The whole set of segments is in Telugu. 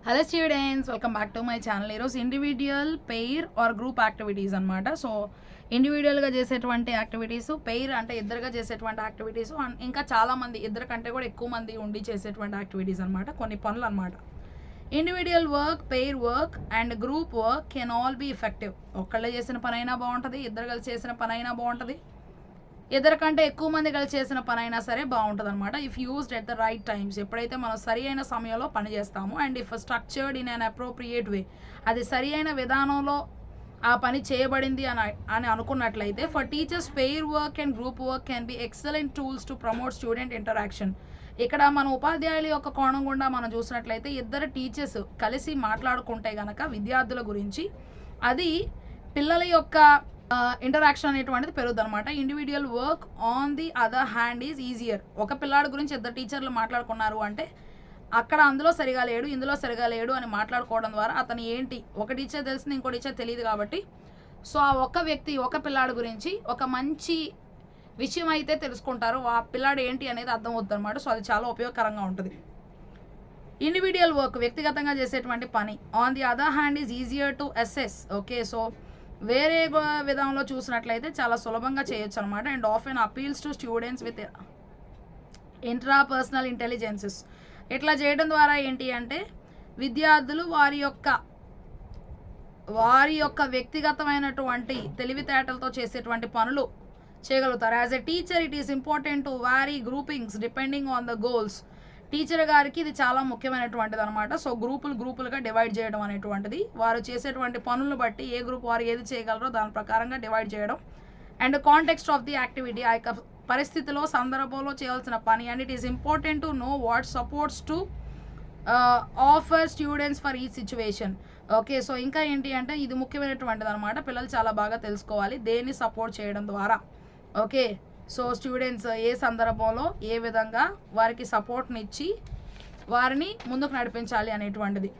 Hello students, welcome back to my channel. ఈరోజు individual, pair or group activities అనమాట. సో ఇండివిజువల్గా చేసేటువంటి యాక్టివిటీస్, పెయిర్ అంటే ఇద్దరుగా చేసేటువంటి యాక్టివిటీస్, ఇంకా చాలామంది ఇద్దరు కంటే కూడా ఎక్కువ మంది ఉండి చేసేటువంటి యాక్టివిటీస్ అనమాట. కొన్ని పనులు అనమాట. Individual work, pair work and group work can all be effective. ఒక్కళ్ళే చేసిన పని అయినా బాగుంటుంది, ఇద్దరు కలిసి చేసిన పని అయినా బాగుంటుంది, ఇద్దరు కంటే ఎక్కువ మంది కలిసి చేసిన పని అయినా సరే బాగుంటుంది అనమాట. If used at the right times, ఎప్పుడైతే మనం సరి అయిన సమయంలో పని చేస్తామో, and if structured in an appropriate way, అది సరి అయిన విధానంలో ఆ పని చేయబడింది అని అనుకున్నట్లయితే, for teachers pair work and group work can be excellent tools to promote student interaction. ఇక్కడ మన ఉపాధ్యాయుల యొక్క కోణం గుండా మనం చూసినట్లయితే, ఇద్దరు టీచర్స్ కలిసి మాట్లాడుకుంటే గనక విద్యార్థుల గురించి, అది పిల్లల యొక్క ఇంటరాక్షన్ అనేటువంటిది పెరుగుతుంది అనమాట. Individual work on the other hand is easier. ఒక పిల్లాడి గురించి ఇద్దరు టీచర్లు మాట్లాడుకున్నారు అంటే, అక్కడ అందులో సరిగా లేడు, ఇందులో సరిగా లేడు అని మాట్లాడుకోవడం ద్వారా అతను ఏంటి, ఒక టీచర్ తెలిసింది ఇంకో టీచర్ తెలియదు కాబట్టి, సో ఆ ఒక్క వ్యక్తి ఒక పిల్లాడి గురించి ఒక మంచి విషయం అయితే తెలుసుకుంటారు, ఆ పిల్లాడు ఏంటి అనేది అర్థం అవుతుంది అనమాట. సో అది చాలా ఉపయోగకరంగా ఉంటుంది. ఇండివిజువల్ వర్క్ వ్యక్తిగతంగా చేసేటువంటి పని, on the other hand is easier to assess. Okay, so వేరే విధంలో చూసినట్లయితే చాలా సులభంగా చేయొచ్చు అనమాట. And often appeals to students with intrapersonal intelligences. ఇట్లా చేయడం ద్వారా ఏంటి అంటే, విద్యార్థులు వారి యొక్క వ్యక్తిగతమైనటువంటి తెలివితేటలతో చేసేటువంటి పనులు చేయగలుగుతారు. As a teacher it is important to vary groupings depending on the goals. Teacher గారికి ఇది చాలా ముఖ్యమైనటువంటిది అనమాట. సో గ్రూపులుగా డివైడ్ చేయడం అనేటువంటిది, వారు చేసేటువంటి పనులను బట్టి ఏ గ్రూప్ వారు ఏది చేయగలరో దాని ప్రకారంగా డివైడ్ చేయడం. And context of the activity, ఆ యొక్క పరిస్థితిలో సందర్భంలో చేయాల్సిన పని. And it is important to know what supports to offer students for ఈ సిచ్యువేషన్. ఓకే, సో ఇంకా ఏంటి అంటే, ఇది ముఖ్యమైనటువంటిది అనమాట. పిల్లలు చాలా బాగా తెలుసుకోవాలి దేన్ని సపోర్ట్ చేయడం ద్వారా. ఓకే, సో స్టూడెంట్స్ ఏ సందర్భంలో ఏ విధంగా వారికి సపోర్ట్ని ఇచ్చి వారిని ముందుకు నడిపించాలి అనేటువంటిది.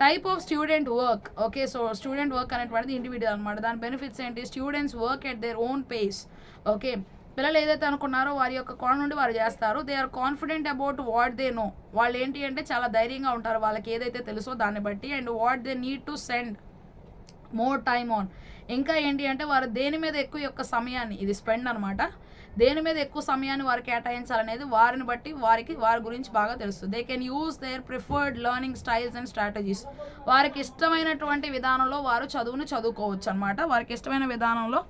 Type of student work. Okay, so student work అనేటువంటిది ఇండివిజువల్ అనమాట. దాని బెనిఫిట్స్ ఏంటి? Students work at their own pace. Okay, పిల్లలు ఏదైతే అనుకున్నారో వారి యొక్క కోణం నుండి వారు చేస్తారు. They are confident about what they know. వాళ్ళు ఏంటి అంటే చాలా ధైర్యంగా ఉంటారు వాళ్ళకి ఏదైతే తెలుసో దాన్ని బట్టి. And what they need to send more time on. ఇంకా ఏంటి అంటే, వారు దేని మీద ఎక్కువ యొక్క సమయాన్ని, ఇది స్పెండ్ అనమాట, దేని మీద ఎక్కువ సమయాన్ని వారు కేటాయించాలనేది వారిని బట్టి వారి గురించి బాగా తెలుస్తుంది. They can use their preferred learning styles and strategies. వారికి ఇష్టమైనటువంటి విధానంలో వారు చదువుకోవచ్చు అనమాట. వారికి ఇష్టమైన విధానంలో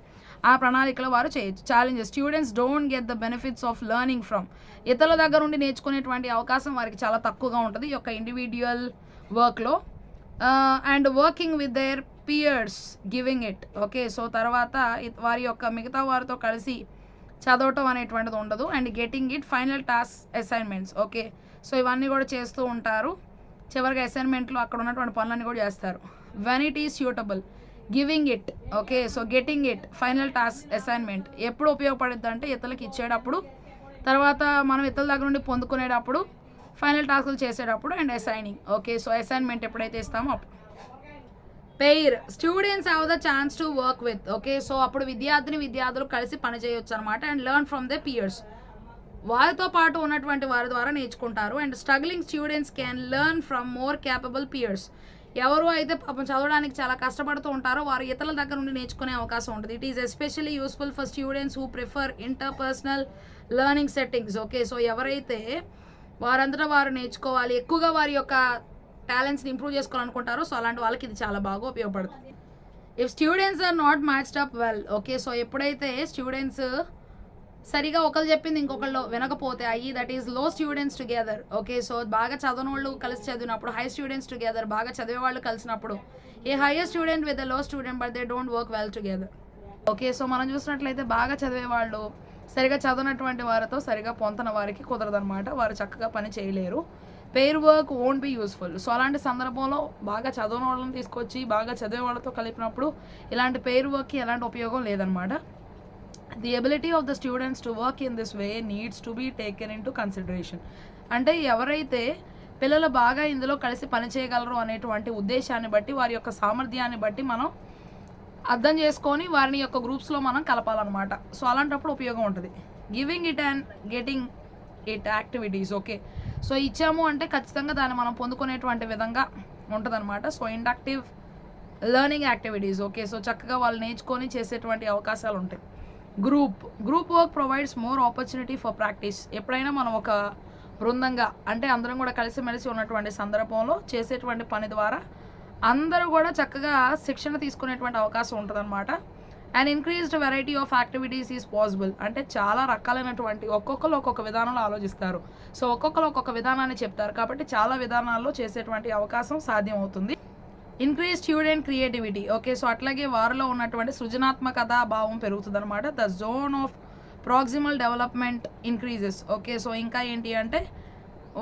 ఆ ప్రణాళికలో వారు చేయొచ్చు. Challenges. Students don't get the benefits of learning from. ఇతరుల దగ్గర నుండి నేర్చుకునేటువంటి అవకాశం వారికి చాలా తక్కువగా ఉంటుంది ఈ యొక్క ఇండివిజువల్ వర్క్లో. And working with their peers giving it. Okay, so తర్వాత వారి యొక్క మిగతా వారితో కలిసి చదవటం అనేటువంటిది ఉండదు. And getting it, final task assignments. Okay, so ఇవన్నీ కూడా చేస్తూ ఉంటారు. చివరిగా అసైన్మెంట్లో అక్కడ ఉన్నటువంటి పనులన్నీ కూడా చేస్తారు. When it is suitable, giving it. Okay, so getting it, final task assignment ఎప్పుడు ఉపయోగపడుద్ది అంటే, ఇతరులకి ఇచ్చేటప్పుడు, తర్వాత మనం ఇతరుల దగ్గర నుండి పొందుకునేటప్పుడు, ఫైనల్ టాస్క్లు చేసేటప్పుడు, and assigning. Okay, so assignment ఎప్పుడైతే ఇస్తామో అప్పుడు. Pair, students have the chance to work with. Okay, so అప్పుడు విద్యార్థులు కలిసి పని చేయొచ్చు అనమాట. And learn from the peers, వారితో పాటు ఉన్నటువంటి వారి ద్వారా నేర్చుకుంటారు. And struggling students can learn from more capable peers. ఎవరు అయితే పాపం చదవడానికి చాలా కష్టపడుతూ ఉంటారో వారు ఇతరుల దగ్గర నుండి నేర్చుకునే అవకాశం ఉంటుంది. It is especially useful for students who prefer interpersonal learning settings. Okay, so ఎవరైతే వారంతటా వారు నేర్చుకోవాలి, ఎక్కువగా వారి యొక్క టాలెంట్స్ని ఇంప్రూవ్ చేసుకోవాలనుకుంటారో, సో అలాంటి వాళ్ళకి ఇది చాలా బాగా ఉపయోగపడుతుంది. If students are not matched up well. Okay, so ఎప్పుడైతే స్టూడెంట్స్ సరిగా ఒకళ్ళు చెప్పింది ఇంకొకళ్ళు వినకపోతే అయ్యి, that is low students together. Okay, so బాగా చదవని వాళ్ళు కలిసి చదివినప్పుడు, హై స్టూడెంట్స్ టుగెదర్, బాగా చదివే వాళ్ళు కలిసినప్పుడు, a higher student with low student but they don't work well together. Okay, so మనం చూసినట్లయితే బాగా చదివే వాళ్ళు సరిగా చదవనటువంటి వారితో సరిగా పొంతన వారికి కుదరదనమాట. వారు చక్కగా పని చేయలేరు. Pair work won't be useful. So అలాంటి సందర్భంలో బాగా చదవని వాళ్ళని తీసుకొచ్చి బాగా చదివే వాళ్ళతో కలిపినప్పుడు ఇలాంటి పెయిర్ వర్క్కి ఎలాంటి ఉపయోగం లేదనమాట. The ability of the students to work in this way needs to be taken in to consideration. అంటే ఎవరైతే పిల్లలు బాగా ఇందులో కలిసి పని చేయగలరు అనేటువంటి ఉద్దేశాన్ని బట్టి, వారి యొక్క సామర్థ్యాన్ని బట్టి మనం అర్థం చేసుకొని వారిని యొక్క గ్రూప్స్లో మనం కలపాలన్నమాట. సో అలాంటప్పుడు ఉపయోగం ఉంటుంది. Giving it and getting it activities. Okay, so ఇచ్చాము అంటే ఖచ్చితంగా దాన్ని మనం పొందుకునేటువంటి విధంగా ఉంటుందన్నమాట. So inductive learning activities. Okay, so చక్కగా వాళ్ళు నేర్చుకొని చేసేటువంటి అవకాశాలు ఉంటాయి. Group work provides more opportunity for practice. ఎప్పుడైనా మనం ఒక బృందంగా అంటే అందరం కూడా కలిసిమెలిసి ఉన్నటువంటి సందర్భంలో చేసేటువంటి పని ద్వారా అందరూ కూడా చక్కగా శిక్షణ తీసుకునేటువంటి అవకాశం ఉంటుందన్నమాట. And increased variety of activities is possible. అంటే చాలా రకాలైనటువంటి ఒక్కొక్కరు ఒక్కొక్క విధానంలో ఆలోచిస్తారు. సో ఒక్కొక్కరు ఒక్కొక్క విధానాన్ని చెప్తారు కాబట్టి చాలా విధానాల్లో చేసేటువంటి అవకాశం సాధ్యం అవుతుంది. Increase student creativity. Okay, so అట్లాగే వారిలో ఉన్నటువంటి సృజనాత్మకత భావం పెరుగుతుంది అనమాట. The zone of proximal development increases. Okay, so ఇంకా ఏంటి అంటే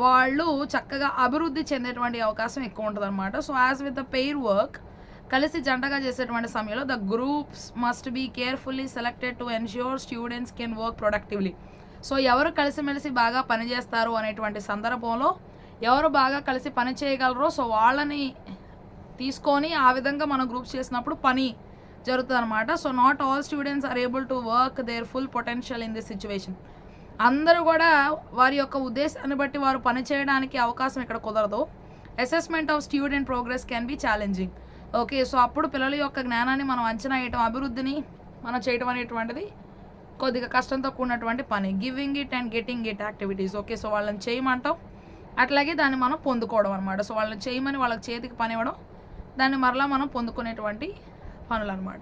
వాళ్ళు చక్కగా అభివృద్ధి చెందేటువంటి అవకాశం ఎక్కువ ఉంటుంది అనమాట. So as with the pair work, కలిసి జంటగా చేసేటువంటి సమయంలో the groups must be carefully selected to ensure students can work productively. So ఎవరు కలిసిమెలిసి బాగా పనిచేస్తారు అనేటువంటి సందర్భంలో ఎవరు బాగా కలిసి పని చేయగలరో సో వాళ్ళని తీసుకొని ఆ విధంగా మనం గ్రూప్స్ చేసినప్పుడు పని జరుగుతుంది అనమాట. So not all students are able to work their full potential in this situation. అందరూ కూడా వారి యొక్క ఉద్దేశాన్ని బట్టి వారు పని చేయడానికి అవకాశం ఇక్కడ కుదరదు. Assessment of student progress can be challenging. Okay, so అప్పుడు పిల్లల యొక్క జ్ఞానాన్ని మనం అంచనా వేయటం, అభివృద్ధిని మనం చేయటం అనేటువంటిది కొద్దిగా కష్టంతో కూడినటువంటి పని. Giving it and getting it activities. Okay, so వాళ్ళని చేయమంటాం, అట్లాగే దాన్ని మనం పొందుకోవడం అనమాట. సో వాళ్ళని చేయమని వాళ్ళకి చేతికి పని ఇవ్వడం, దాన్ని మరలా మనం పొందుకునేటువంటి పనులు అనమాట.